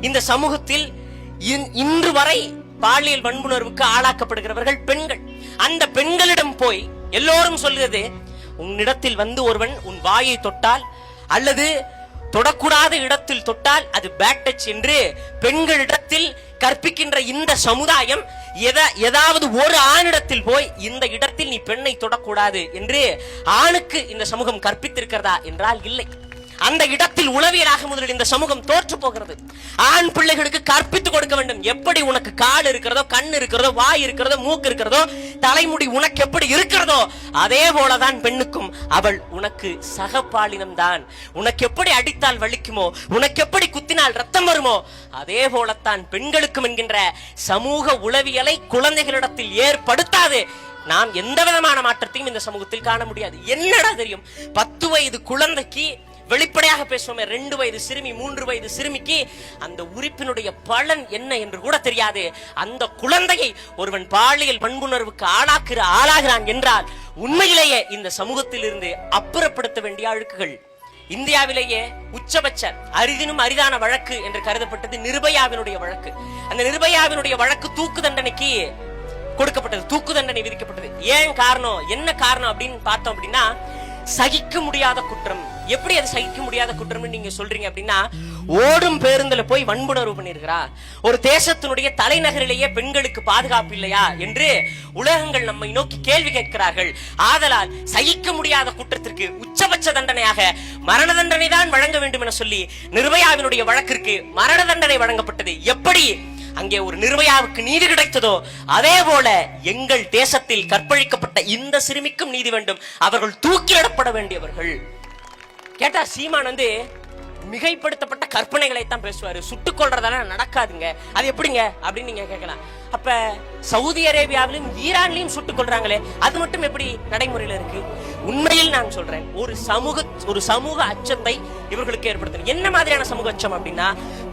இந்த சமூகத்தில் இன்று வரை பாலியல் வன்புணர்வுக்கு ஆளாக்கப்படுகிறவர்கள் பெண்கள். அந்த பெண்களிடம் போய் எல்லோரும் சொல்கிறது, உன்னிடத்தில் வந்து ஒருவன் உன் வாயை தொட்டால் அல்லது தொடக்கூடாத இடத்தில் தொட்டால் அது பேட் டச் என்று பெண்களிடத்தில் கற்பிக்கின்ற இந்த சமுதாயம் ஏதாவது ஒரு ஆணிடத்தில் போய் இந்த இடத்தில் நீ பெண்ணை தொடக்கூடாது என்று ஆணுக்கு இந்த சமூகம் கற்பித்திருக்கிறதா என்றால் இல்லை. அந்த இடத்தில் உளவியலாக முதலில் இந்த சமூகம் தோற்று போகிறது. ஆண் பிள்ளைகளுக்கு கற்பித்துக் கொடுக்க வேண்டும். எப்படி உனக்கு கால் இருக்கிறதோ, கண் இருக்கிறதோ, வாய் இருக்கிறதோ, மூக்கு இருக்கிறதோ, தலைமுடி உனக்கு எப்படி இருக்கிறதோ அதே போலதான் பெண்ணுக்கும். அவள் உனக்கு சக பாலினம் தான். உனக்கு எப்படி அடித்தால் வலிக்குமோ, உனக்கு எப்படி குத்தினால் ரத்தம் வருமோ அதே போலத்தான் பெண்களுக்கும் என்கின்ற சமூக உளவியலை குழந்தைகளிடத்தில் ஏற்படுத்தாது நாம் எந்த விதமான மாற்றத்தையும் இந்த சமூகத்தில் காண முடியாது. என்னடா தெரியும், 10 வயது குழந்தைக்கு வெளிப்படையாக பேசுவோமே, 2 வயது சிறுமி 3 வயது சிறுமிக்கு அந்த உறுப்பினுடைய பலன் என்ன என்று கூட தெரியாது. அந்த குழந்தையை ஒருவன் பாலியல் வன்புணர்வுக்கு ஆளாகிறான் என்றால் உண்மையிலேயே இந்த சமூகத்தில் இருந்து அப்புறப்படுத்த வேண்டிய அழுக்குகள். இந்தியாவிலேயே உச்சபட்ச அரிதினும் அரிதான வழக்கு என்று கருதப்பட்டது நிர்பயாவினுடைய வழக்கு. அந்த நிர்பயாவினுடைய வழக்கு தூக்கு தண்டனைக்கு கொடுக்கப்பட்டது, தூக்கு தண்டனை விதிக்கப்பட்டது. ஏன் காரணம், என்ன காரணம் அப்படின்னு பார்த்தோம் அப்படின்னா, சகிக்க முடியாத குற்றம். எப்படி அது சகிக்க முடியாத குற்றம் நீங்க சொல்றீங்க அப்படின்னா, ஓடும் பேருந்துல போய் வன்புணர்வு பண்ணிருக்கிறா, ஒரு தேசத்தினுடைய தலைநகரிலேயே பெண்களுக்கு பாதுகாப்பு இல்லையா என்று உலகங்கள் நம்மை நோக்கி கேள்வி கேட்கிறார்கள். ஆதலால் சகிக்க முடியாத குற்றத்திற்கு உச்சபட்ச தண்டனையாக மரண தண்டனை தான் வழங்க வேண்டும் என சொல்லி நிர்பயாவினுடைய வழக்கிற்கு மரண தண்டனை வழங்கப்பட்டது. எப்படி அங்கே ஒரு நிர்பயாவுக்கு நீதி கிடைத்ததோ அதே போல எங்கள் தேசத்தில் கற்பழிக்கப்பட்ட இந்த சிறுமிக்கும் நீதி வேண்டும். அவர்கள் தூக்கிலிடப்பட வேண்டியவர்கள். கேட்டா சீமான் மிகைப்படுத்தப்பட்ட கற்பனைகளை தான் பேசுவாரு. சுட்டுக் கொள்றதெல்லாம் நடக்காதுங்க, அது எப்படிங்க அப்படின்னு நீங்க கேட்கலாம். அப்ப சவுதி அரேபியாவிலும் ஈரான்லயும் சுட்டுக் கொள்றாங்களே, அது மட்டும் எப்படி நடைமுறையில இருக்கு? உண்மையில் நான் சொல்றேன், ஒரு சமூக அச்சத்தை இவர்களுக்கு ஏற்படுத்தணும். என்ன மாதிரியான சமூக அச்சம் அப்படின்னா,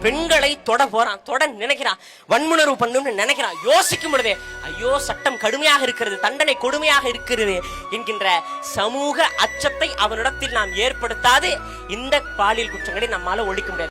பெண்களை தொட நினைக்கிறான், வன்முணர்வு பண்ணணும்னு நினைக்கிறான். யோசிக்கும் பொழுதே ஐயோ சட்டம் கடுமையாக இருக்கிறது, தண்டனை கொடுமையாக இருக்கிறது என்கின்ற சமூக அச்சத்தை அவனிடத்தில் நாம் ஏற்படுத்தாது இந்த பாலியல் குற்றங்களை நம்மால ஒழிக்க முடியாது.